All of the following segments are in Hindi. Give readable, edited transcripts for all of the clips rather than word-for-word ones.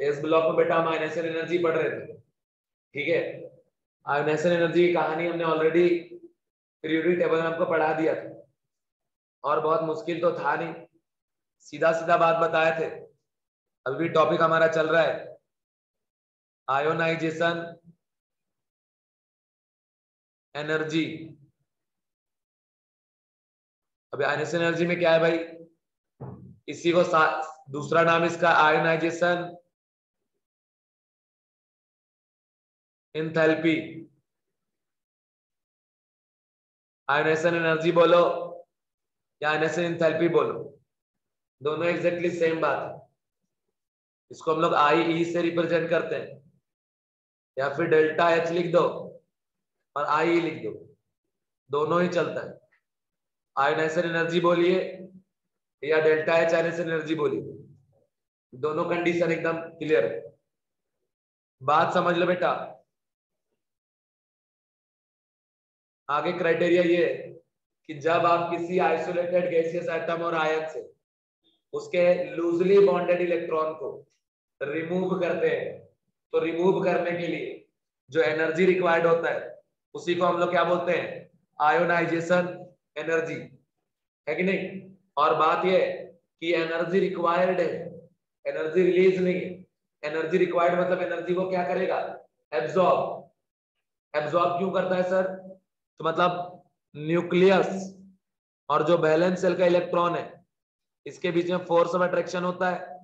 इस ब्लॉक में बेटा हम आयनेशन एनर्जी पढ़ रहे थे, ठीक है। आयनेशन एनर्जी की कहानी हमने ऑलरेडी पीरियोडिक टेबल में हमको पढ़ा दिया था, और बहुत मुश्किल तो था नहीं, सीधा सीधा बात बताए थे। अभी भी टॉपिक हमारा चल रहा है आयोनाइजेशन एनर्जी। अभी आयनेशन एनर्जी में क्या है भाई, इसी को दूसरा नाम इसका आयोनाइजेशन एंथैल्पी। आयनेशन एनर्जी बोलो या आयनेशन एंथैल्पी बोलो, दोनों एग्जैक्टली सेम बात है। इसको हम लोग आई ई से रिप्रेजेंट करते हैं, या फिर डेल्टा एच लिख दो और आई ई लिख दो, दोनों ही चलता है। आयनेशन एनर्जी बोलिए या डेल्टा एच आयनेशन एनर्जी बोलिए, दोनों कंडीशन एकदम क्लियर है। बात समझ लो बेटा। आगे क्राइटेरिया ये है कि जब आप किसी आइसोलेटेड गैसियस एटम और आयन से उसके लूजली बॉन्डेड इलेक्ट्रॉन को रिमूव करते हैं, तो रिमूव करने के लिए जो एनर्जी रिक्वायर्ड होता है उसी को हम लोग क्या बोलते हैं, आयोनाइजेशन एनर्जी, है कि नहीं। और बात ये है कि एनर्जी रिक्वायर्ड है, एनर्जी रिलीज नहीं है। एनर्जी रिक्वायर्ड मतलब एनर्जी को क्या करेगा, एब्जॉर्ब। एब्जॉर्ब क्यों करता है सर, तो मतलब न्यूक्लियस और जो वैलेंस सेल का इलेक्ट्रॉन है इसके बीच में फोर्स ऑफ अट्रैक्शन होता है।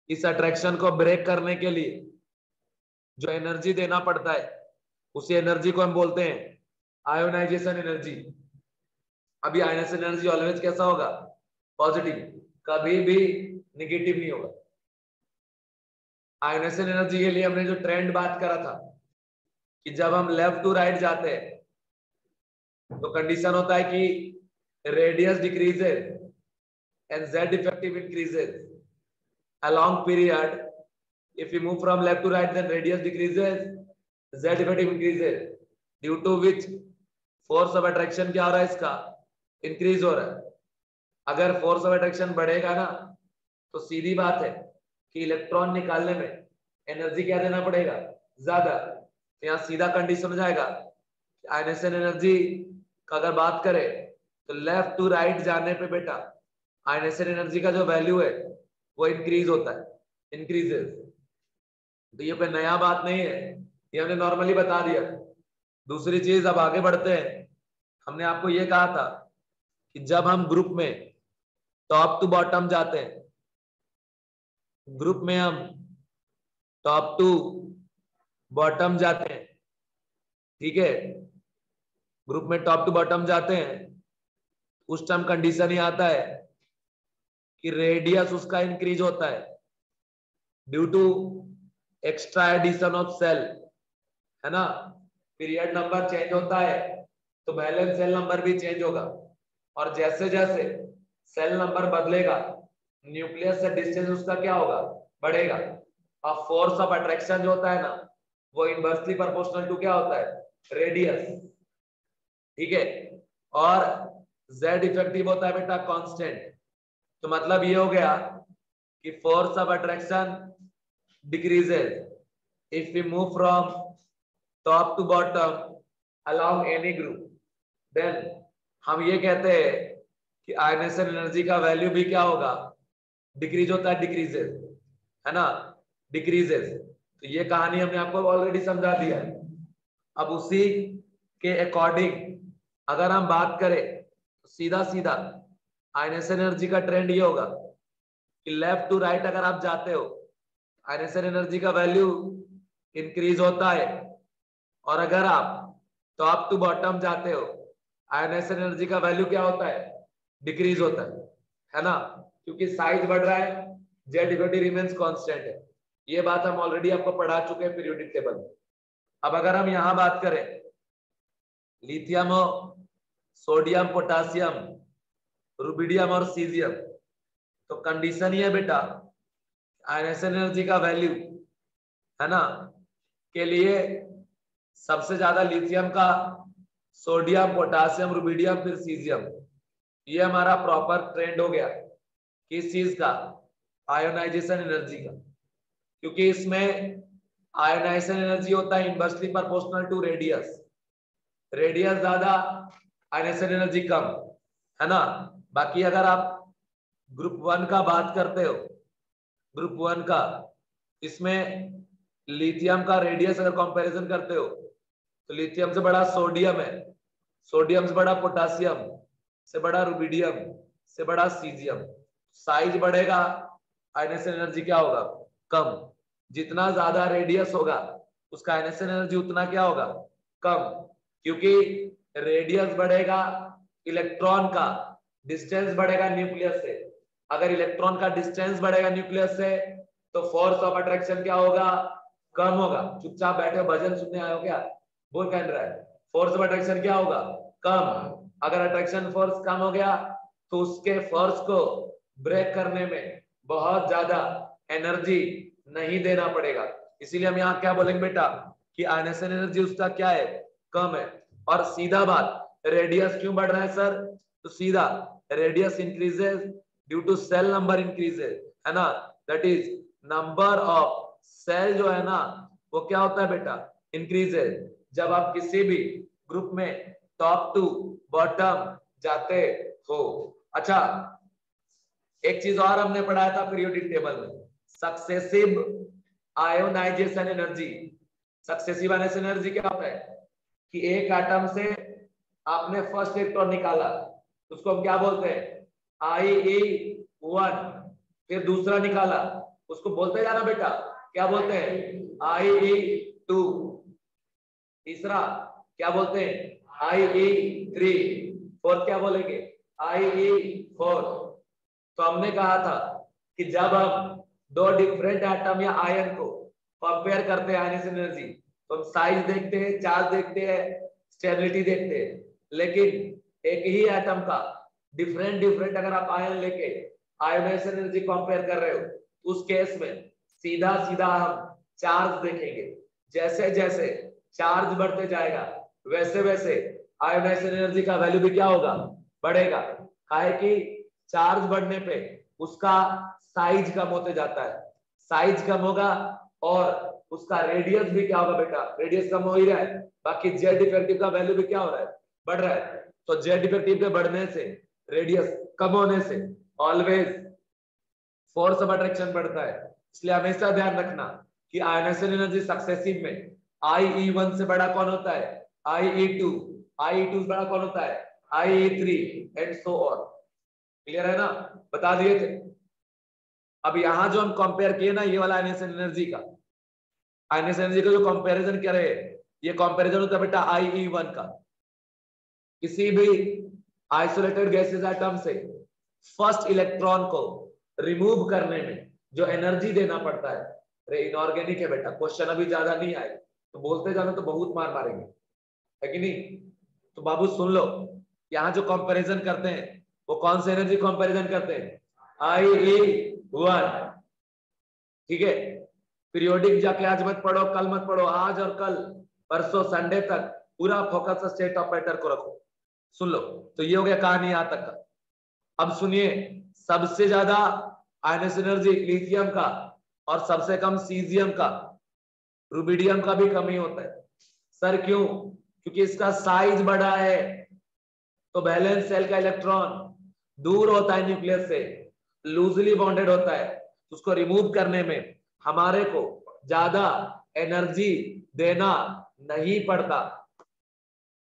इस अट्रैक्शन को ब्रेक करने के लिए जो एनर्जी देना पड़ता है उसी एनर्जी को हम बोलते हैं आयोनाइजेशन एनर्जी। अभी आयनेशन एनर्जी ऑलवेज कैसा होगा, पॉजिटिव, कभी भी निगेटिव नहीं होगा। आयनेशन एनर्जी के लिए हमने जो ट्रेंड बात करा था कि जब हम लेफ्ट टू राइट जाते हैं तो कंडीशन होता है कि radius decreases and z effective increases along period. If we move from left to right, then radius decreases, z effective increases, due to which force of attraction क्या हो रहा है, इसका increase हो रहा है। अगर force of attraction बढ़ेगा ना तो सीधी बात है कि इलेक्ट्रॉन निकालने में एनर्जी क्या देना पड़ेगा, ज्यादा। यहाँ सीधा कंडीशन हो जाएगा। आयनेशन एनर्जी का अगर बात करें तो लेफ्ट टू राइट जाने पे बेटा आयनेशन एनर्जी का जो वैल्यू है वो इंक्रीज होता है, इंक्रीजेस। तो ये कोई नया बात नहीं है, ये हमने नॉर्मली बता दिया। दूसरी चीज, अब आगे बढ़ते हैं। हमने आपको ये कहा था कि जब हम ग्रुप में टॉप टू बॉटम जाते हैं, ग्रुप में हम टॉप टू बॉटम जाते हैं, ठीक है, ग्रुप में टॉप टू बॉटम जाते हैं, उस टाइम कंडीशन ही आता है कि रेडियस उसका इंक्रीज होता है due to extra addition of shell, है ना। पीरियड नंबर चेंज होता है तो बैलेंस सेल नंबर भी चेंज होगा, और जैसे जैसे सेल नंबर बदलेगा न्यूक्लियस से डिस्टेंस उसका क्या होगा, बढ़ेगा। और फोर्स ऑफ अट्रैक्शन जो होता है ना वो इनवर्सली प्रोपोर्शनल टू क्या होता है, रेडियस, ठीक है। और z इफेक्टिव होता है बेटा कांस्टेंट। तो मतलब ये हो गया कि force of attraction decreases if we move from top to bottom along any group, then हम ये कहते हैं कि आयनेशन एनर्जी का वैल्यू भी क्या होगा, डिक्रीज होता है, डिक्रीजेज, है ना, डिक्रीजेज। तो ये कहानी हमने आपको ऑलरेडी समझा दिया है। अब उसी के अकॉर्डिंग अगर हम बात करें तो सीधा सीधा आयनेशन एनर्जी का ट्रेंड ये होगा कि लेफ्ट टू राइट अगर आप जाते हो आयनेशन एनर्जी का वैल्यू इंक्रीज होता है, और अगर आप टॉप टू बॉटम जाते हो आयनेशन एनर्जी का वैल्यू क्या होता है, डिक्रीज होता है ना, क्योंकि साइज बढ़ रहा है, जेड इक्वल रिमेन्स कांस्टेंट है। ये बात हम ऑलरेडी आपको पढ़ा चुके हैं पीरियोडिक टेबल में। अब अगर हम यहां बात करें लिथियम और सोडियम, पोटासियम, रुबिडियम और सीजियम, तो कंडीशन ये है बेटा आयनेशन एनर्जी का वैल्यू, है ना, के लिए सबसे ज्यादा लिथियम का, सोडियम, पोटासियम, रुबिडियम, फिर सीजियम। ये हमारा प्रॉपर ट्रेंड हो गया किस चीज का, आयोनाइजेशन एनर्जी का। क्योंकि इसमें आयनाइजेशन एनर्जी होता है inversely proportional to radius. Radius ज्यादा, आयनाइजेशन एनर्जी कम, है ना। बाकी अगर आप ग्रुप 1 का बात करते हो, ग्रुप 1 का, इसमें लिथियम का रेडियस अगर कंपैरिजन करते हो तो लिथियम से बड़ा सोडियम है, सोडियम से बड़ा पोटासियम, से बड़ा रुबिडियम, से बड़ा सीजियम। साइज बढ़ेगा, आयनाइजेशन एनर्जी क्या होगा? कम। जितना ज्यादा रेडियस होगा उसका आयनाइजेशन एनर्जी उतना क्या होगा? कम, क्योंकि रेडियस बढ़ेगा, इलेक्ट्रॉन का डिस्टेंस बढ़ेगा न्यूक्लियस से। अगर इलेक्ट्रॉन का डिस्टेंस बढ़ेगा न्यूक्लियस से तो फोर्स ऑफ अट्रैक्शन क्या होगा? कम होगा। चुपचाप बैठे हो, भजन सुनने आए हो क्या? बोल कह रहा है फोर्स ऑफ अट्रैक्शन क्या होगा? कम। अगर अट्रैक्शन फोर्स कम हो गया तो उसके फोर्स को ब्रेक करने में बहुत ज्यादा एनर्जी नहीं देना पड़ेगा। इसीलिए हम यहाँ क्या बोलेंगे बेटा कि आयनाइजेशन एनर्जी उसका क्या है? कम है। और सीधा बात, रेडियस क्यों बढ़ रहा है सर? तो सीधा radius increases due to shell number increases, है ना। That is number of shell जो है ना वो क्या होता है बेटा? इंक्रीजेस। जब आप किसी भी ग्रुप में टॉप टू बॉटम जाते हो। अच्छा, एक चीज और हमने पढ़ाया था पीरियोडिक टेबल में, successive ionisation energy. Successive ionisation energy क्या होता है कि एक एटम से आपने फर्स्ट इलेक्ट्रॉन निकाला, उसको हम क्या बोलते हैं? IE1। फिर दूसरा निकाला, उसको बोलते जाना बेटा, क्या बोलते हैं? IE2। तीसरा क्या बोलते हैं? IE3। फोर्थ क्या बोलेंगे? IE4। तो हमने कहा था कि जब हम दो डिफरेंट एटम या आयन को कंपेयर करते हैं आयनाइजेशन एनर्जी, तो हम साइज देखते हैं, चार्ज देखते हैं, स्टेबिलिटी देखते हैं। लेकिन एक ही एटम का डिफरेंट डिफरेंट अगर आप आयन लेके आयोनाइजेशन एनर्जी कंपेयर कर रहे हो, उस केस में सीधा सीधा हम चार्ज देखेंगे। जैसे जैसे चार्ज बढ़ते जाएगा वैसे वैसे आयोनाइजेशन एनर्जी का वैल्यू भी क्या होगा? बढ़ेगा। काहे कि चार्ज बढ़ने पे उसका साइज कम होते जाता है, साइज कम होगा और उसका रेडियस भी क्या होगा बेटा? रेडियस कम हो ही रहा है, बाकी जेड इफेक्टिव का वैल्यू भी क्या हो रहा है? बढ़ रहा है। तो जेड इफेक्टिव के बढ़ने से, रेडियस कम होने से ऑलवेज फोर्स ऑफ अट्रैक्शन बढ़ता है। इसलिए हमेशा ध्यान रखना कि आयनाइजेशन एनर्जी सक्सेसिव में IE1 से बड़ा कौन होता है? IE2। IE2 से बड़ा कौन होता है? IE3 and so on. Clear है ना? बता दिए थे। अब यहां जो हम कंपेयर किए ना, ये वाला आयनाइजेशन एनर्जी का, आयनाइजेशन एनर्जी का जो कंपैरिजन कर रहे हैं, ये कंपैरिजन होता है बेटा IE1 का। किसी भी आइसोलेटेड गैसेस एटम से फर्स्ट इलेक्ट्रॉन को रिमूव करने में जो एनर्जी देना पड़ता है, अरे इनऑर्गेनिक है बेटा, क्वेश्चन अभी ज्यादा नहीं आए तो बोलते जाना तो बहुत मार मारेंगे, है कि नहीं? तो बाबू सुन लो, यहाँ जो कंपैरिजन करते हैं वो कौन से एनर्जी कंपैरिजन करते हैं? IE1। ठीक है, पीरियोडिक जाके आज मत पढ़ो, कल मत पढ़ो, आज और कल, परसों संडे तक पूरा फोकस स्टेट ऑफ मैटर को रखो। सुन लो, तो ये हो गया कहानी यहां तक का। अब सुनिए, सबसे ज्यादा आयनाइजेशन एनर्जी लिथियम का और सबसे कम सीजियम का, रुबिडियम का भी कम ही होता है। सर क्यों? क्योंकि इसका साइज बड़ा है, तो वैलेंस सेल का इलेक्ट्रॉन दूर होता है न्यूक्लियस से, लूजली बॉन्डेड होता है, उसको रिमूव करने में हमारे को ज्यादा एनर्जी देना नहीं पड़ता।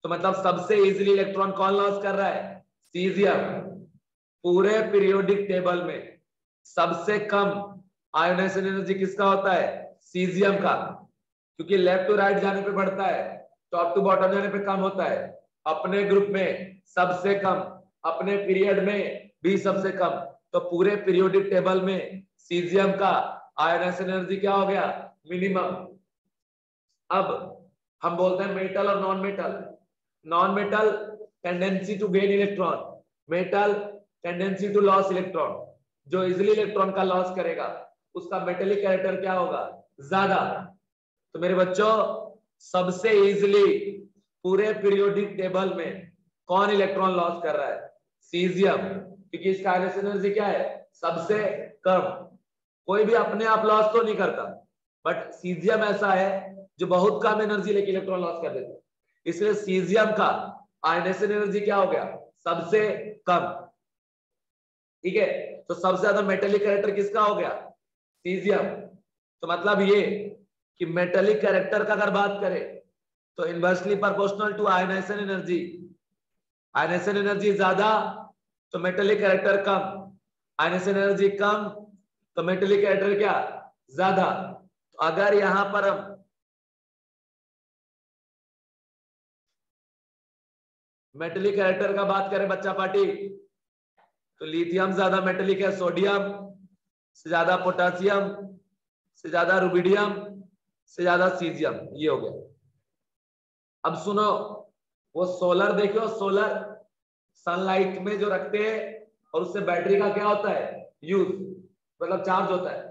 तो मतलब सबसे इजीली इलेक्ट्रॉन कौन लॉस कर रहा है? सीजियम। पूरे पीरियोडिक टेबल में सबसे कम आयोनाइजेशन एनर्जी किसका होता है? सीजियम का, क्योंकि लेफ्ट टू राइट जाने पे बढ़ता है, टॉप टू बॉटम जाने पे कम होता है। अपने ग्रुप में सबसे कम, अपने पीरियड में भी सबसे कम, तो पूरे पीरियोडिक टेबल में सीजियम का आयोनाइजेशन एनर्जी क्या हो गया? मिनिमम। अब हम बोलते हैं मेटल और non metal. Non metal tendency to gain electron, metal tendency to loss electron. जो इजिली इलेक्ट्रॉन का लॉस करेगा उसका मेटेलिक कैरेक्टर क्या होगा? ज्यादा। तो मेरे बच्चों, सबसे इजिली पूरे पीरियोडिक टेबल में कौन इलेक्ट्रॉन लॉस कर रहा है? सीजियम, क्योंकि इसका आयनाइजेशन एनर्जी क्या है? सबसे कम। कोई भी अपने आप लॉस तो नहीं करता, बट सीजियम ऐसा है जो बहुत कम एनर्जी लेके इलेक्ट्रॉन लॉस कर देते हैं, इसलिए सीजियम का आयनेशन एनर्जी क्या हो गया, सबसे कम। ठीक है, तो सबसे ज्यादा मेटेलिक कैरेक्टर किसका हो गया, सीजियम। तो मतलब ये कि मेटेलिक कैरेक्टर का अगर बात करें तो inversely proportional to ionisation energy, ionisation energy ज्यादा तो मेटेलिक कैरेक्टर कम, आयनेशन एनर्जी कम तो मेटेलिक कैरेक्टर क्या, ज्यादा। तो अगर यहां पर हम मेटेलिक कैरेक्टर का बात करें बच्चा पार्टी, तो लिथियम ज्यादा मेटेलिक है, सोडियम से ज्यादा पोटेशियम से ज्यादा रुबिडियम से ज्यादा सीजियम, ये हो गया। अब सुनो, वो सोलर देखो, सोलर सनलाइट में जो रखते हैं और उससे बैटरी का क्या होता है, यूज, मतलब चार्ज होता है।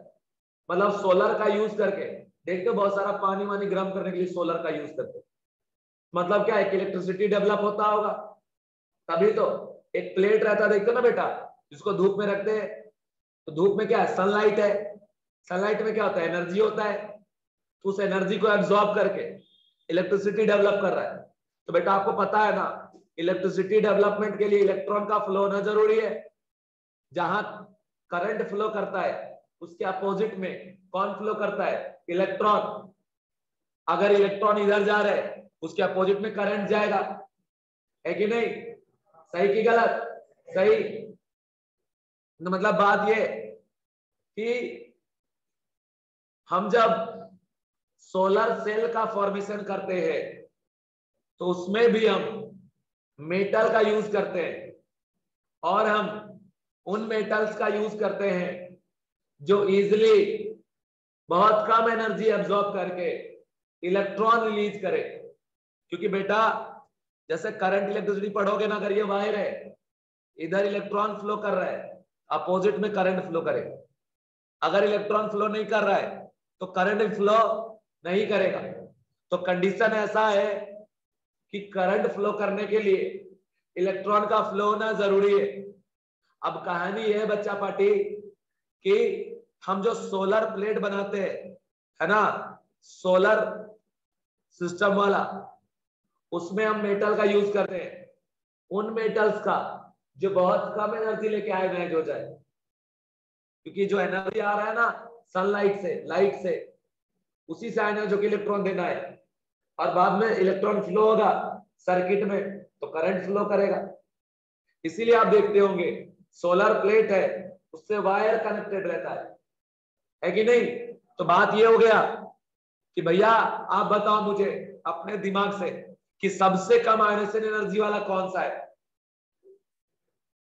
मतलब सोलर का यूज करके देखते हो बहुत सारा पानी वानी गर्म करने के लिए सोलर का यूज करते हैं। मतलब क्या है कि इलेक्ट्रिसिटी डेवलप होता होगा, तभी तो। एक प्लेट रहता है देखते हो ना बेटा, जिसको धूप में रखते हैं, तो धूप में क्या है, सनलाइट है, सनलाइट में क्या होता है, एनर्जी होता है, तो उस एनर्जी को एब्जॉर्ब करके इलेक्ट्रिसिटी डेवलप कर रहा है। तो बेटा आपको पता है ना, इलेक्ट्रिसिटी डेवलपमेंट के लिए इलेक्ट्रॉन का फ्लो होना जरूरी है। जहां करंट फ्लो करता है उसके अपोजिट में कौन फ्लो करता है, इलेक्ट्रॉन। अगर इलेक्ट्रॉन इधर जा रहे हैं उसके अपोजिट में करंट जाएगा, है कि नहीं, सही कि गलत, सही। तो मतलब बात ये कि हम जब सोलर सेल का फॉर्मेशन करते हैं तो उसमें भी हम मेटल का यूज करते हैं, और हम उन मेटल्स का यूज करते हैं जो इजिली बहुत कम एनर्जी एब्जॉर्ब करके इलेक्ट्रॉन रिलीज करे। क्योंकि बेटा जैसे करंट इलेक्ट्रिसिटी पढ़ोगे ना, अगर ये वायर है, इधर इलेक्ट्रॉन फ्लो कर रहा है, अपोजिट में करंट फ्लो करेगा। अगर इलेक्ट्रॉन फ्लो नहीं कर रहा है तो करंट फ्लो नहीं करेगा। तो कंडीशन ऐसा है कि करंट फ्लो करने के लिए इलेक्ट्रॉन का फ्लो होना जरूरी है। अब कहानी है बच्चा पार्टी कि हम जो सोलर प्लेट बनाते हैं, है ना, सोलर सिस्टम वाला, उसमें हम मेटल का यूज करते हैं, उन मेटल्स का जो बहुत कम एनर्जी लेके आयोनाइज हो जाए। क्योंकि जो एनर्जी आ रहा है ना सनलाइट से, लाइट से, उसी से आयोनाइज होकर इलेक्ट्रॉन देना है, और बाद में इलेक्ट्रॉन फ्लो होगा सर्किट में तो करंट फ्लो करेगा। इसीलिए आप देखते होंगे सोलर प्लेट है उससे वायर कनेक्टेड रहता है कि नहीं। तो बात ये हो गया कि भैया आप बताओ मुझे अपने दिमाग से कि सबसे कम आयनेशन एनर्जी वाला कौन सा है।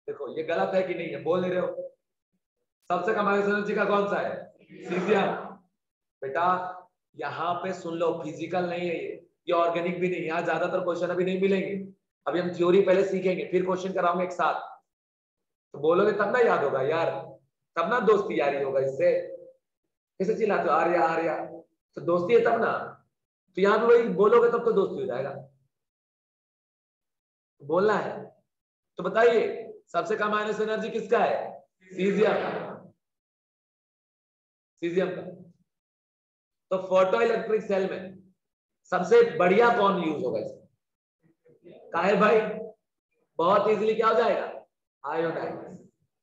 देखो ये गलत है कि नहीं है, बोल नहीं रहे हो। सबसे कम आयनेशन एनर्जी का कौन सा है, सीजियम। बेटा यहाँ पे सुन लो, फिजिकल नहीं है ये ऑर्गेनिक भी नहीं। यहाँ ज्यादातर क्वेश्चन अभी नहीं मिलेंगे, अभी हम थ्योरी पहले सीखेंगे फिर क्वेश्चन कराऊंगे एक साथ। तो बोलोगे तब ना याद होगा यार, तब ना दोस्ती यारी होगा इससे। कैसे चिल्लाते हो आर्या आर्या, तो दोस्ती है तब ना। तो यहाँ पे वही बोलोगे तब तो दोस्ती हो जाएगा, बोलना है। तो बताइए सबसे कम आयनेशन एनर्जी किसका है, सीजियम, सीजियम का। तो फोटो इलेक्ट्रिक सेल में सबसे बढ़िया कौन यूज होगा इसमें, काहे भाई, बहुत इजीली क्या हो जाएगा, आयोडाइड।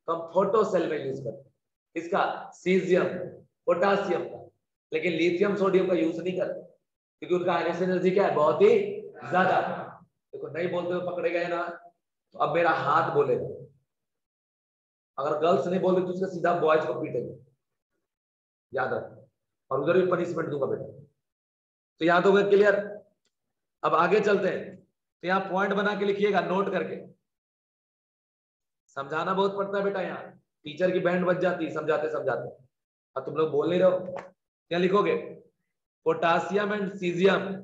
तो हम फोटो सेल में यूज करते हैं इसका, सीजियम, पोटासियम का। लेकिन लिथियम सोडियम का यूज नहीं करते क्योंकि उनका आयनेशन एनर्जी क्या है, बहुत ही ज्यादा। देखो नहीं बोलते हुए पकड़े गए ना, तो अब मेरा हाथ बोलेगा। अगर गर्ल्स नहीं बोलते तो उसका सीधा बॉयज को पीटेंगे, याद रखो, और उधर भी पनिशमेंट दूंगा बेटा। तो याद होगा, क्लियर। अब आगे चलते हैं, तो यहाँ पॉइंट बना के लिखिएगा नोट करके। समझाना बहुत पड़ता है बेटा, यहाँ टीचर की बैंड बज जाती है समझाते समझाते, और तुम लोग बोल नहीं रहो। क्या लिखोगे, potassium and caesium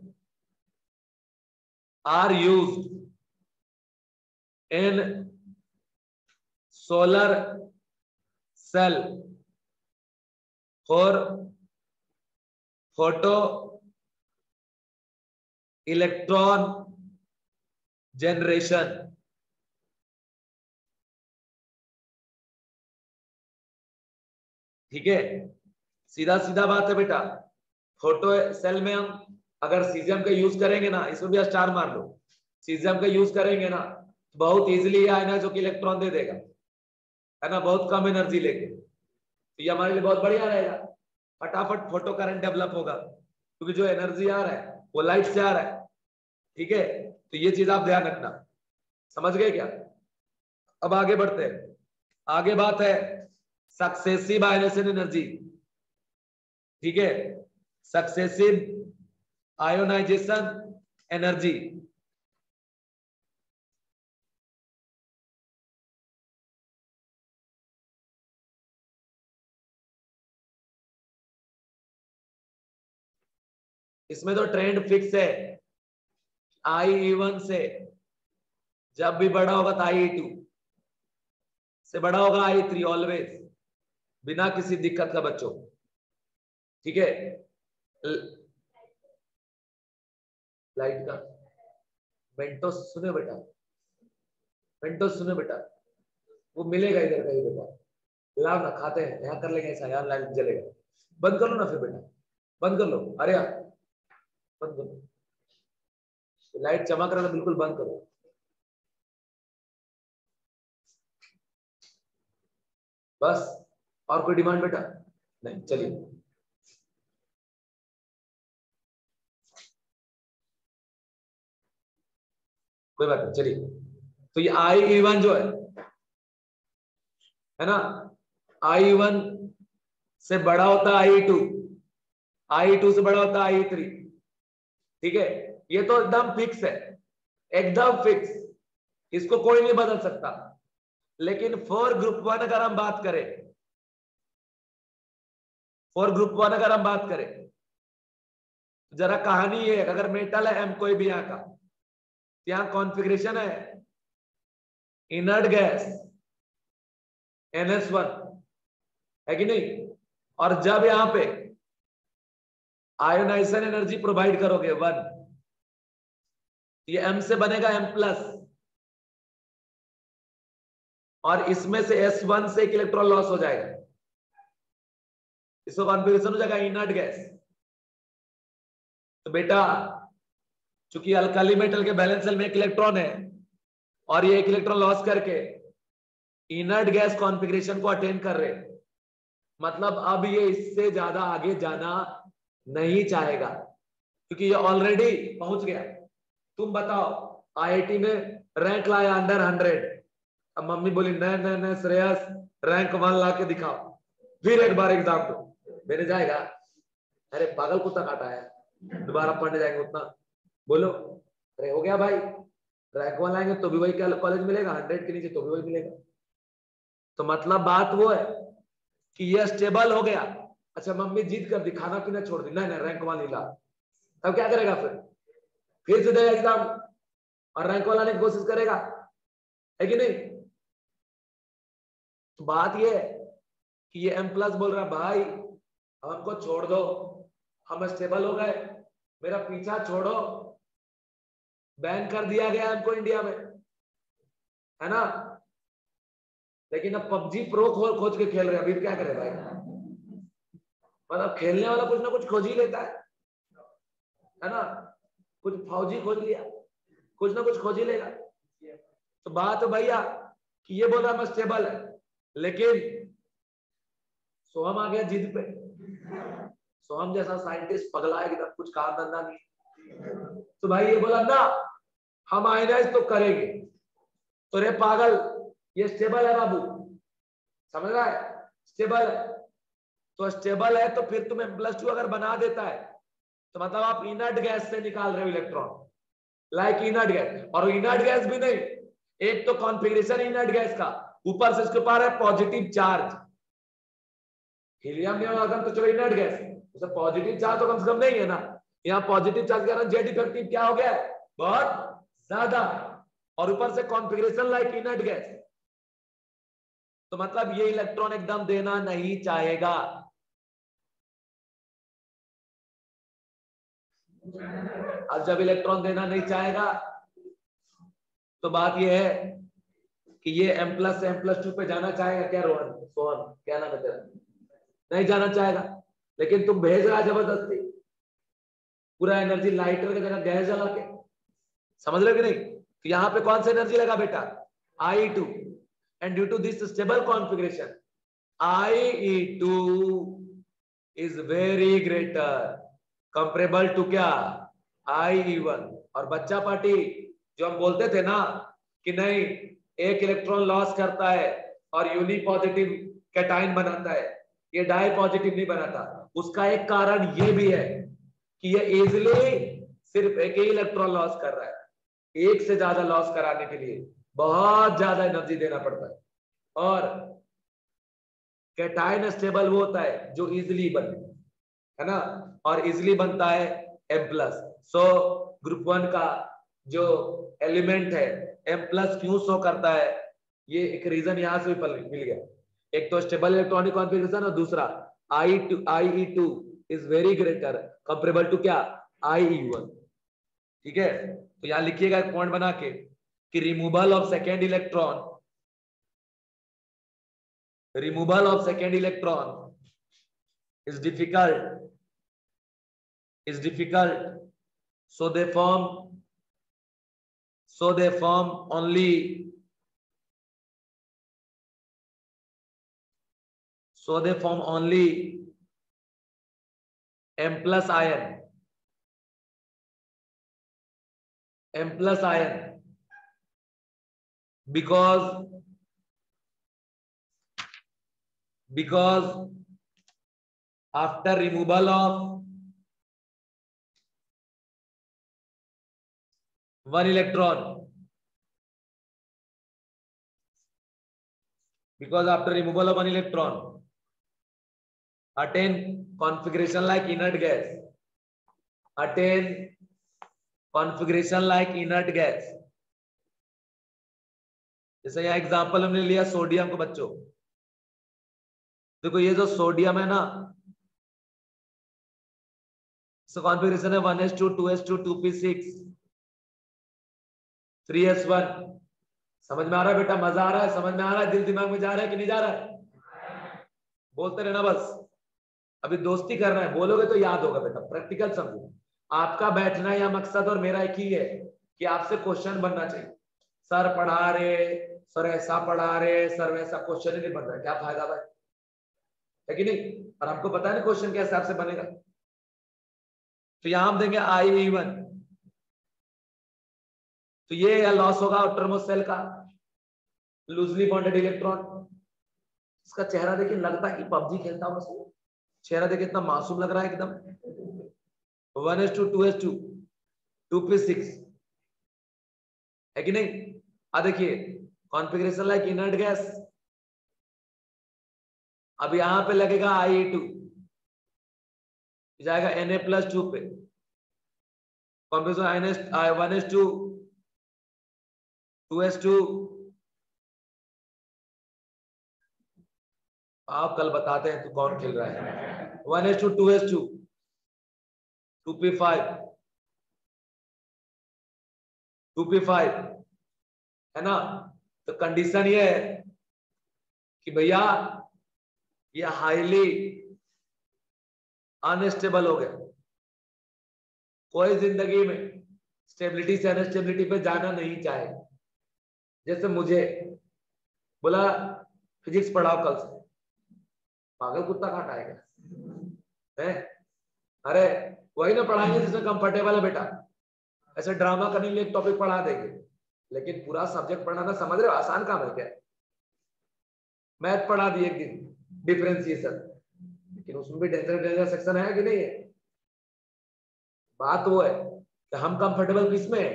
are used in solar cell for photo electron generation. ठीक है, सीधा सीधा बात है बेटा। फोटो सेल में हम अगर सीजियम का यूज करेंगे ना, इसमें भी स्टार मार लो, सीजियम का यूज करेंगे ना बहुत इजीली आयन है जो कि इलेक्ट्रॉन दे देगा, है ना, बहुत कम एनर्जी लेके। तो ये हमारे लिए बहुत बढ़िया रहेगा, फटाफट फोटो करंट डेवलप होगा, क्योंकि जो एनर्जी आ रहा है वो लाइट से आ रहा है। ठीक है, तो ये चीज आप ध्यान रखना, समझ गए क्या? अब आगे बढ़ते हैं। आगे बात है सक्सेसिव आयोनाइजेशन एनर्जी। ठीक है, सक्सेसिव आयोनाइजेशन एनर्जी। इसमें तो ट्रेंड फिक्स है, IE1 से जब भी बड़ा होगा तो IE2 से बड़ा होगा IE3 ऑलवेज, बिना किसी दिक्कत का बच्चों। ठीक है, लाइट का मेंटोस सुने बेटा, मेंटोस सुने बेटा, वो मिलेगा इधर कहीं बेटा, लाओ ना, खाते हैं यहाँ, कर लेंगे ऐसा यार, लाइट जलेगा। बंद कर लो ना फिर बेटा, बंद कर लो, अरे यार बंद कर लो, लाइट चमक रहा है बिल्कुल बंद करो। बस, और कोई डिमांड बेटा? नहीं, चलिए कोई बात नहीं, चलिए। तो ये IE1 जो है ना, IE1 से बड़ा होता है IE2, IE2 से बड़ा होता है IE3। ठीक है, ये तो एकदम फिक्स है, एकदम फिक्स, इसको कोई नहीं बदल सकता। लेकिन फॉर ग्रुप वन अगर हम बात करें, फॉर ग्रुप वन अगर हम बात करें, जरा कहानी ये है, अगर मेटल है M कोई भी यहाँ का, यहाँ कॉन्फ़िगरेशन है इनर्ट गैस NS1, है कि नहीं, और जब यहां पे आयोनाइजेशन एनर्जी प्रोवाइड करोगे 1, ये M से बनेगा M+, और इसमें से S1 से एक इलेक्ट्रॉन लॉस हो जाएगा, इसको कॉन्फ़िगरेशन हो जाएगा इनर्ट गैस। तो बेटा चूंकि अल्कली मेटल के बैलेंस सेल में एक इलेक्ट्रॉन है, और ये एक इलेक्ट्रॉन लॉस करके इनर्ट गैस कॉन्फ़िगरेशन को अटेन कर रहे, मतलब अब ये इससे ज्यादा आगे जाना नहीं चाहेगा, क्योंकि ये ऑलरेडी पहुंच गया। तुम बताओ, IIT में रैंक लाया अंडर 100, अब मम्मी बोली नहीं नहीं नहीं श्रेयस रैंक 1 ला के दिखाओ, फिर एक बार एग्जाम दो, मेरे जाएगा? अरे पागल कुत्ता काटा है, दोबारा पढ़ने जाएंगे उतना, बोलो। अरे हो गया भाई, रैंक 1 लाएंगे तो भी वही कॉलेज मिलेगा, 100 के नीचे तो भी वही मिलेगा। तो मतलब बात वो है कि ये स्टेबल हो गया। अच्छा मम्मी जीत कर दी, खाना पीना छोड़ दी, नहीं नहीं रैंक 1 ही ला, तब क्या करेगा? फिर से देगा एग्जाम और रैंक 1 लाने की कोशिश करेगा, है कि नहीं? तो बात ये है कि ये M+ बोल रहा है भाई हमको छोड़ दो, हम स्टेबल हो गए, मेरा पीछा छोड़ो, बैन कर दिया गया हमको इंडिया में, है ना। लेकिन अब PUBG प्रो खोज के खेल रहे हैं, अभी क्या करे भाई, मतलब खेलने वाला कुछ ना कुछ खोज ही लेता है ना, कुछ फौजी खोज लिया, कुछ ना कुछ खोज ही लेगा। तो बात है भैया कि ये बोल रहा मैं स्टेबल है, लेकिन सोहम आ गया जिद पे, सोहम जैसा साइंटिस्ट पगला है कि कुछ काम धंधा नहीं, तो भाई ये बोला ना हम आयनाइज तो करेंगे, तो रे पागल ये स्टेबल है बाबू, समझ रहा है, स्टेबल है, तो स्टेबल है तो फिर तुम्हें M+2 अगर बना देता है तो मतलब आप इनर्ट गैस से निकाल रहे हो इलेक्ट्रॉन, लाइक इनर्ट गैस, और इनर्ट गैस भी नहीं, एक तो कॉन्फ़िगरेशन इनर्ट गैस का, ऊपर से इसके ऊपर है पॉजिटिव चार्ज, हीलियम नहीं होगा तो चलो इनर्ट गैस, उसे पॉजिटिव चार्ज तो कम से कम नहीं है ना, यहाँ पॉजिटिव चार्ज के कारण जेड इफेक्टिव क्या हो गया है, बहुत ज्यादा, और ऊपर से कॉन्फ़िगरेशन लाइक इनर्ट गैस, तो मतलब ये इलेक्ट्रॉन एकदम देना नहीं चाहेगा। अब जब इलेक्ट्रॉन देना नहीं चाहेगा तो बात यह है कि ये M+ से M+2 पे जाना चाहेगा क्या? रोहन, सोहन क्या नाम है तेरा? नहीं जाना चाहेगा, लेकिन तुम भेज रहा जबरदस्ती, पूरा एनर्जी लाइटर की जगह गैस जला के, समझ रहे हो कि नहीं? तो यहाँ पे कौन सा एनर्जी लगा बेटा? IE2, and due to this stable configuration IE2 is very greater comparable to क्या? IE1। और बच्चा पार्टी जो हम बोलते थे ना कि नहीं एक इलेक्ट्रॉन लॉस करता है और यूनि पॉजिटिव कैटायन बनाता है, ये डाई पॉजिटिव नहीं बनाता, उसका एक कारण ये भी है कि ये इजिली सिर्फ एक ही इलेक्ट्रॉन लॉस कर रहा है। एक से ज्यादा लॉस कराने के लिए बहुत ज्यादा एनर्जी देना पड़ता है। और कैटायन स्टेबल वो होता है जो इजिली बने, है ना, और इजिली बनता है M+। सो ग्रुप 1 का जो एलिमेंट है M+ क्यों शो करता है, ये एक रीजन यहां से भी मिल गया। एक तो स्टेबल इलेक्ट्रॉनिक कॉन्फ़िगरेशन और दूसरा IE2 is very greater comparable to क्या? IE1। ठीक है, तो यहां लिखिएगा एक पॉइंट बना के कि removal of second electron is difficult, so they form only M+ ion because after removal of one electron, attain configuration like inert gas, जैसे यहाँ एग्जांपल हमने लिया सोडियम को बच्चों। देखो ये जो सोडियम है ना, इसका कॉन्फ़िगरेशन है 1s2 2s2 2p6 3s1। समझ में आ रहा है बेटा? मजा आ रहा है? समझ में आ रहा है? दिल दिमाग में जा रहा है कि नहीं जा रहा है? बोलते रहना बस, अभी दोस्ती करना है, बोलोगे तो याद होगा बेटा। प्रैक्टिकल समझो, आपका बैठना या मकसद और मेरा एक ही है कि आपसे क्वेश्चन बनना चाहिए। सर पढ़ा रहे, सर ऐसा पढ़ा रहे, सर वैसा, क्वेश्चन ही नहीं बन रहा, क्या फायदा भाई, है कि नहीं? और हमको पता नहीं क्वेश्चन के हिसाब से बनेगा। तो यहां हम देंगे IE1, तो ये लॉस होगा आउटरमोस्ट सेल का लूजली बॉन्डेड इलेक्ट्रॉन। इसका चेहरा देखिए, लगता है कि पबजी खेलता हूं उसको। चेहरा देखिए इतना मासूम लग रहा है एकदम। 1s2 2s2 2p6, है कि नहीं? आ देखिए कॉन्फ़िगरेशन लाइक इनर्ट गैस। अब यहां पे लगेगा IE2, जाएगा Na+2 पे, कॉन्फ़िगरेशन 1s2 2s2। आप कल बताते हैं तो कौन खेल रहा है। 1s2 2s2 2p5 है ना? तो कंडीशन ये है कि भैया ये हाईली अनस्टेबल हो गया। कोई जिंदगी में स्टेबिलिटी से अनस्टेबिलिटी पे जाना नहीं चाहे। जैसे मुझे बोला फिजिक्स पढ़ाओ कल से, पागल कुत्ता काटाएगा है? अरे वही ना पढ़ाएंगे जिसमें कंफर्टेबल है बेटा। ऐसे ड्रामा करने के लिए एक टॉपिक पढ़ा देंगे, लेकिन पूरा सब्जेक्ट पढ़ाना, समझ रहे हो, आसान काम है क्या? मैथ पढ़ा दिए एक दिन, डिफरेंशिएशन, लेकिन उसमें भी डेंजर सेक्शन है कि नहीं है? बात वो है कि हम कंफर्टेबल किसमें है?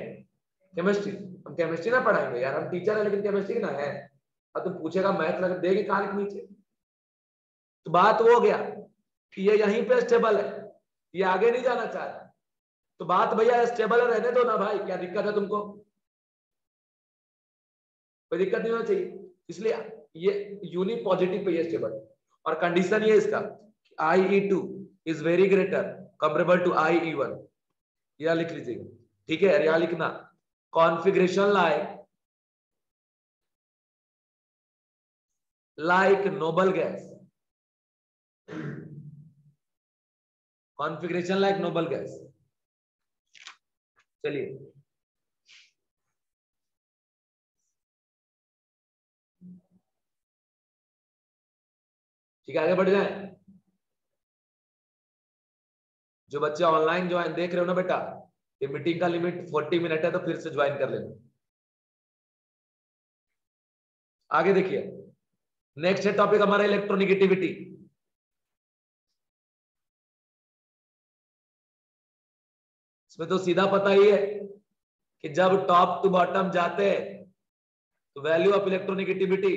केमिस्ट्री। हम केमिस्ट्री ना पढ़ाएंगे यार, हम टीचर है लेकिन केमिस्ट्री ना है। अब तुम पूछेगा मैथ लगा देंगे कान के नीचे। तो बात वो हो गया कि ये यहीं पे स्टेबल है, ये आगे नहीं जाना चाहता। तो बात भैया स्टेबल है, रहने दो ना भाई, क्या दिक्कत है तुमको? कोई दिक्कत नहीं होना चाहिए। इसलिए ये यूनि पॉजिटिव पे ये स्टेबल, और कंडीशन ये इसका IE2 is very greater comparable to IE1। यह लिख लीजिएगा, ठीक है? यह लिखना configuration like noble gas, configuration like noble gas. चलिए ठीक है, आगे बढ़ जाए। जो बच्चे ऑनलाइन ज्वाइन देख रहे हो ना बेटा, ये मीटिंग का लिमिट 40 मिनट है, तो फिर से ज्वाइन कर लेना। आगे देखिए, नेक्स्ट है टॉपिक हमारा इलेक्ट्रोनिगेटिविटी। इसमें तो सीधा पता ही है कि जब टॉप टू बॉटम जाते हैं तो value of electronegativity,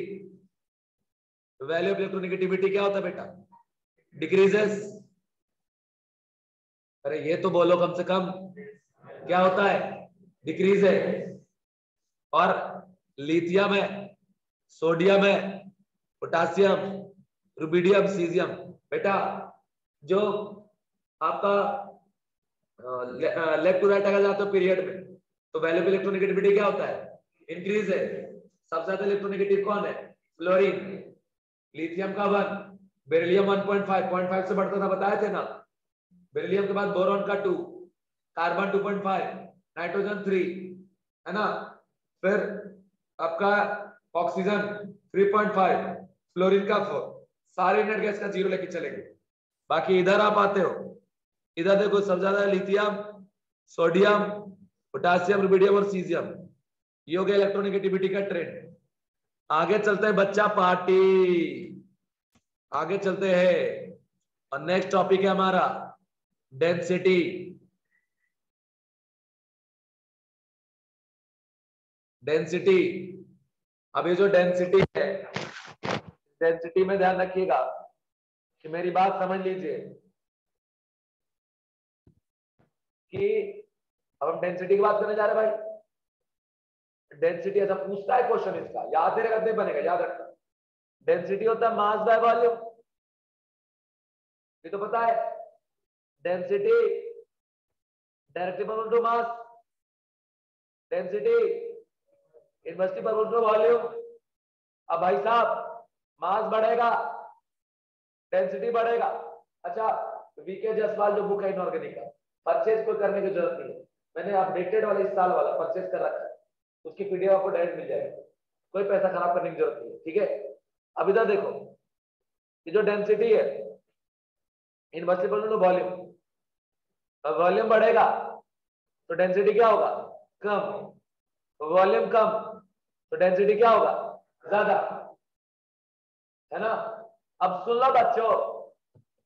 value of electronegativity क्या होता है बेटा? डिक्रीजेस। अरे ये तो बोलो कम से कम, क्या होता है? डिक्रीज है। और लिथियम है, सोडियम है, पोटासियम, रुबिडियम, सीजियम। बेटा जो आपका लेफ्ट टू राइट अगर जाते हो पीरियड में, तो वैल्यू ऑफ इलेक्ट्रोनिगेटिविटी क्या होता है? इंक्रीज है। सबसे ज्यादा इलेक्ट्रोनिगेटिव कौन है? फ्लोरीन। लिथियम का 1, बेरिलियम 1.5, 0.5 से बढ़ता था, बताए थे ना। बेरिलियम के बाद बोरॉन का 2, कार्बन 2.5, नाइट्रोजन 3, है ना। फिर आपका ऑक्सीजन 3.5, फ्लोरीन का 4। सारे नेट गैस का 0 लेके चलेंगे। बाकी इधर आप आते हो, इधर देखो सबसे ज्यादा लिथियम, सोडियम, पोटासियम, रुबिडियम और सीजियम। ये हो गया इलेक्ट्रोनिगेटिविटी का ट्रेंड। आगे चलते हैं बच्चा पार्टी, आगे चलते हैं। और नेक्स्ट टॉपिक है हमारा डेंसिटी। डेंसिटी, अब ये जो डेंसिटी है, डेंसिटी में ध्यान रखिएगा कि मेरी बात समझ लीजिए कि अब हम डेंसिटी की बात करने जा रहे हैं भाई। डेंसिटी ऐसा पूछता है क्वेश्चन, इसका याद रहेगा नहीं बनेगा, याद रखना। डेंसिटी होता है मास बाय वॉल्यूम, ये तो पता है। Density directly proportional to mass, density inversely proportional to volume. अब भाई साहब मास बढ़ेगा, डेंसिटी बढ़ेगा। अच्छा, वीके जसवाल जो बुक है इनऑर्गेनिक का, परचेज कोई करने की जरूरत नहीं है, मैंने अपडेटेड वाला इस साल वाला परचेज कर रखा है, उसकी पीडीएफ आपको डायरेक्ट मिल जाएगी, कोई पैसा खराब करने की जरूरत नहीं है, ठीक है। अब इधर देखो, ये जो डेंसिटी है इनवर्सली प्रोपोर्शनल टू वॉल्यूम, अब वॉल्यूम बढ़ेगा तो डेंसिटी क्या होगा? कम। वॉल्यूम कम तो डेंसिटी क्या होगा? ज्यादा, है ना। अब सुन लो बच्चों,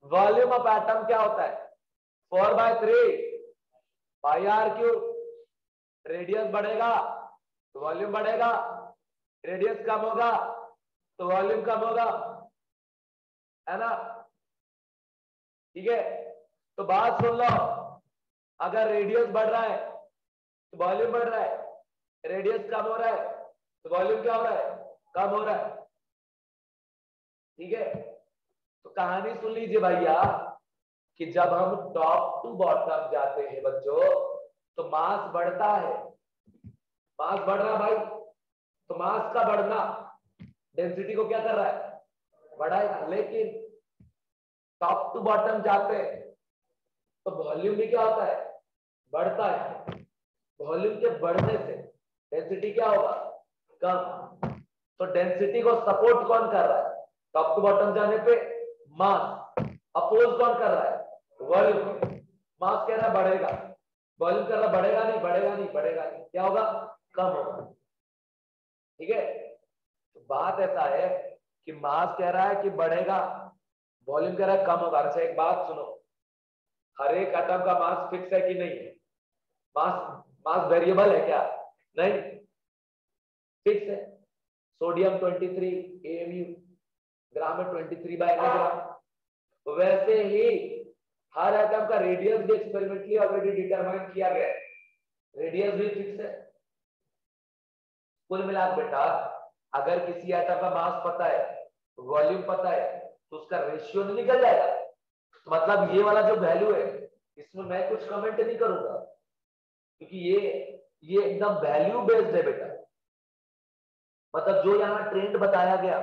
वॉल्यूम ऑफ एटम क्या होता है? 4/3 पाई आर क्यूब। रेडियस बढ़ेगा तो वॉल्यूम बढ़ेगा, रेडियस कम होगा तो वॉल्यूम कम होगा, है ना। ठीक है, तो बात सुन लो, अगर रेडियस बढ़ रहा है तो वॉल्यूम बढ़ रहा है, रेडियस कम हो रहा है तो वॉल्यूम क्या हो रहा है? कम हो रहा है, ठीक है। तो कहानी सुन लीजिए भैया कि जब हम टॉप टू बॉटम जाते हैं बच्चों, तो मास बढ़ता है। मास बढ़ रहा भाई, तो मास का बढ़ना डेंसिटी को क्या कर रहा है? बढ़ाएगा। लेकिन टॉप टू बॉटम जाते हैं तो वॉल्यूम भी क्या होता है? बढ़ता है। वॉल्यूम के बढ़ने से डेंसिटी क्या होगा? कम। तो डेंसिटी को सपोर्ट कौन कर रहा है टॉप टू बॉटम जाने पे? मास। अपोज कौन कर रहा है? वॉल्यूम। मास कह रहा है बढ़ेगा, वॉल्यूम कर रहा है बढ़ेगा नहीं, बढ़ेगा नहीं, बढ़ेगा नहीं, क्या होगा? कम होगा, ठीक है। तो बात ऐसा है कि मास कह रहा है कि बढ़ेगा, वॉल्यूम कह रहा है कम होगा। अच्छा एक बात सुनो, हर एक एटम का मास फिक्स है कि नहीं है? मास मास वेरिएबल है क्या? नहीं, फिक्स है। सोडियम 23 AMU, ग्राम में 23/ग्राम। वैसे ही हर एटम का रेडियस भी एक्सपेरिमेंटली ऑलरेडी डिटरमाइन किया गया है, रेडियस भी फिक्स है। कुल मिलाकर बेटा, अगर किसी एटम का मास पता है, वॉल्यूम पता है, तो उसका रेशियो नहीं निकल जाएगा। तो मतलब ये वाला जो वैल्यू है, इसमें मैं कुछ कमेंट नहीं करूंगा, क्योंकि ये एकदम वैल्यू बेस्ड है बेटा। मतलब जो यहाँ ट्रेंड बताया गया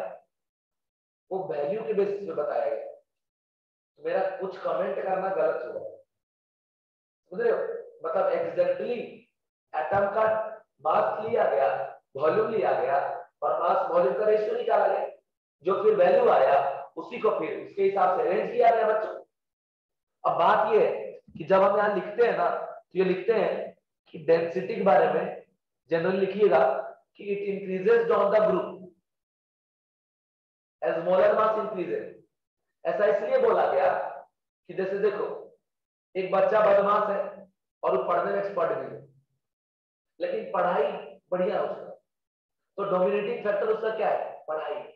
वो वैल्यू के बेसिस पे बताया गया, तो मेरा कुछ कमेंट करना गलत होगा, समझ रहे हो। मतलब एग्जैक्टली एटम का मास लिया गया, वॉल्यूम लिया गया और मास वॉल्यूम का रेशियो निकाला गया, जो फिर वैल्यू आया उसी को फिर उसके हिसाब से अरेंज किया गया बच्चों। अब बात ये है कि जब हम यहाँ लिखते हैं ना, तो ये लिखते हैं कि डेंसिटी के बारे में जनरली लिखिएगा कि it increases on the group as molar mass increases. ऐसा इसलिए बोला गया कि जैसे देखो एक बच्चा बदमाश है और वो पढ़ने में एक्सपर्ट भी है, लेकिन पढ़ाई बढ़िया है उसका, तो डोमिनेटिंग फैक्टर उसका क्या है? पढ़ाई है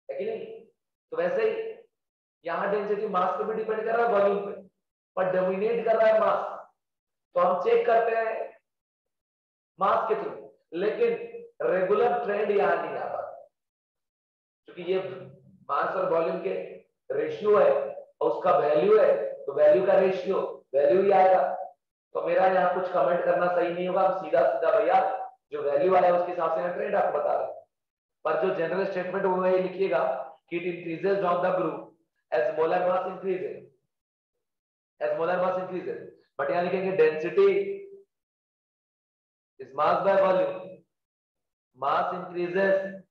कि नहीं? तो वैसे ही यहाँ डेंसिटी मास पे भी डिपेंड कर रहा है, वॉल्यूम पे, पर डोमिनेट कर रहा है मास, तो हम चेक करते हैं मास के थ्रू, लेकिन रेगुलर ट्रेंड यहाँ नहीं आ पाता क्योंकि ये मास और वॉल्यूम के रेशियो है और उसका वैल्यू है, तो वैल्यू का रेशियो वैल्यू ही आएगा। तो मेरा यहाँ कुछ कमेंट करना सही नहीं होगा, हम सीधा सीधा भैया जो वैल्यू आया उसके हिसाब से ट्रेंड आपको बता रहे, पर जो जनरल स्टेटमेंट वो ये लिखिएगा कि it increases on the group as molar mass increases, as molar mass increases, but यहाँ लिखेंगे density is mass by volume, mass increases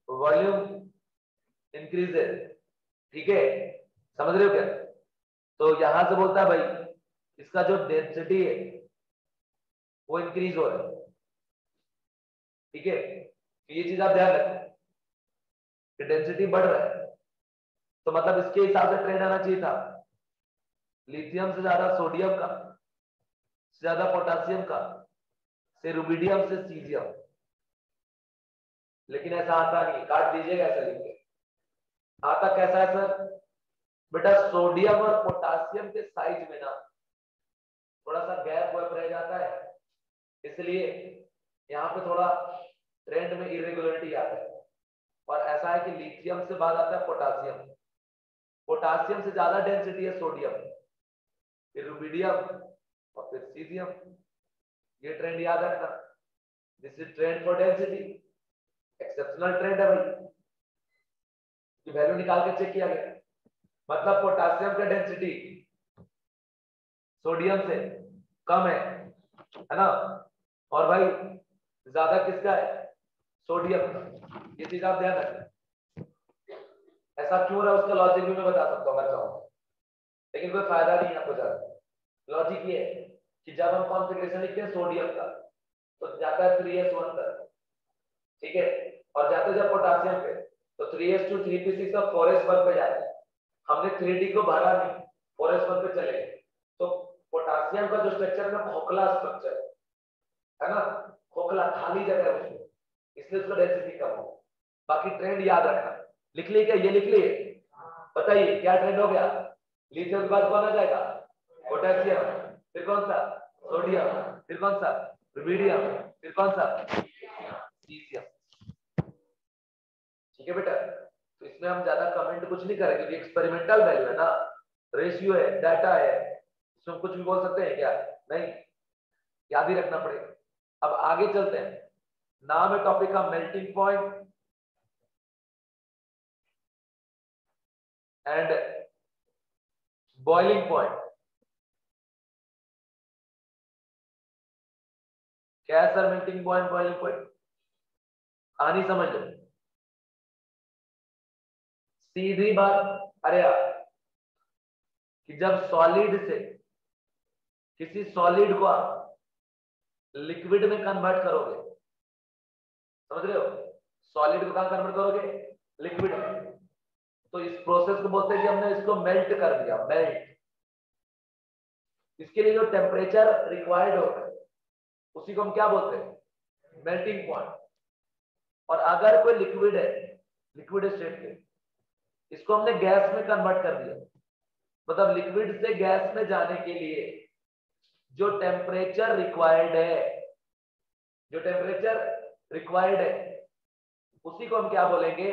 volume increases. ठीक है, समझ रहे हो क्या? तो यहां से बोलता है भाई इसका जो डेंसिटी है वो इंक्रीज हो रहा है। ठीक है, ये चीज आप ध्यान रखें कि डेंसिटी बढ़ रहा है, तो मतलब इसके हिसाब से ट्रेंड आना चाहिए था लिथियम से ज्यादा सोडियम का, से ज्यादा पोटासियम का, से रुबिडियम से सीजियम, लेकिन ऐसा आता नहीं, काट दीजिएगा ऐसा लिख के। आता कैसा है सर? बेटा सोडियम और पोटासियम के साइज में ना थोड़ा सा गैप रह जाता है, इसलिए यहाँ पे थोड़ा ट्रेंड में इरेगुलरिटी आता है। और ऐसा है कि लिथियम से बाद आता है पोटासियम, पोटासियम से ज्यादा डेंसिटी है सोडियम, फिर रुबिडियम और फिर सीजियम। ये ट्रेंड याद रखना, this is trend for density, exceptional trend है भाई, ये वैल्यू निकाल के चेक किया गया, मतलब पोटासियम का डेंसिटी सोडियम से कम है ना, और भाई ज्यादा किसका है? सोडियम का। ये चीज आप ध्यान रखें, ऐसा क्यों रहा उसका लॉजिक भी मैं बता सकता हूँ अगर चाहूँ, लेकिन कोई फायदा नहीं आपको ज्यादा। लॉजिक ये है कि जब हम कॉन्फ़िगरेशन लिखते हैं सोडियम का तो जाता है 3s1 तक, ठीक है, और जाते जब पोटासियम पे तो 3s2 3p6 और 4s1 पे जाते हैं। हमने 3d को भरा नहीं, 4s1 पे चले गए, तो पोटासियम का जो स्ट्रक्चर है खोखला स्ट्रक्चर है ना, खोखला खाली जगह है उसमें, इसलिए उसका डेंसिटी कम हो। बाकी ट्रेंड याद रखना, लिख लिए क्या? ये लिख लिए, बताइए क्या ट्रेंड हो गया? लिथियम के बाद कौन आ जाएगा? पोटेशियम, फिर कौन सा? सोडियम, फिर कौन सा? रुबिडियम, फिर कौन सा? सीजियम। ठीक है बेटा, तो इसमें हम ज्यादा कमेंट कुछ नहीं करेंगे क्योंकि एक्सपेरिमेंटल वैल्यू है ना, रेशियो है, डाटा है, इसमें कुछ भी बोल सकते हैं क्या? नहीं, याद ही रखना पड़ेगा। अब आगे चलते हैं, नाम है टॉपिक का melting point and boiling point. क्या है sir melting point, boiling point? कहानी समझ लो, सीधी बात। अरे यार कि जब सॉलिड से किसी सॉलिड को आप लिक्विड में कन्वर्ट करोगे, समझ रहे हो, सॉलिड को कहां कन्वर्ट करोगे? लिक्विड में, तो इस प्रोसेस को बोलते हैं कि हमने इसको मेल्ट कर दिया, मेल्ट। इसके लिए जो टेम्परेचर रिक्वायर्ड होता है उसी को हम क्या बोलते हैं? Melting point. और अगर कोई लिक्विड है, लिक्विड स्टेट के, इसको हमने गैस में कन्वर्ट कर दिया, मतलब लिक्विड से गैस में जाने के लिए जो टेम्परेचर रिक्वायर्ड है, जो टेम्परेचर रिक्वायर्ड है उसी को हम क्या बोलेंगे?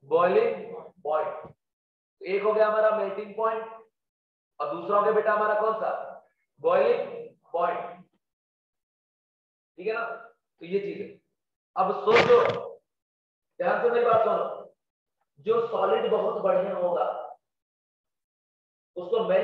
Boiling point. एक हो गया हमारा मेल्टिंग पॉइंट और दूसरा हो गया बेटा हमारा कौन सा? Boiling point. ठीक है ना, तो ये चीज है। अब सोचो, ध्यान से मेरी बात सुनो, जो सॉलिड बहुत बढ़िया होगा उसको मेल्ट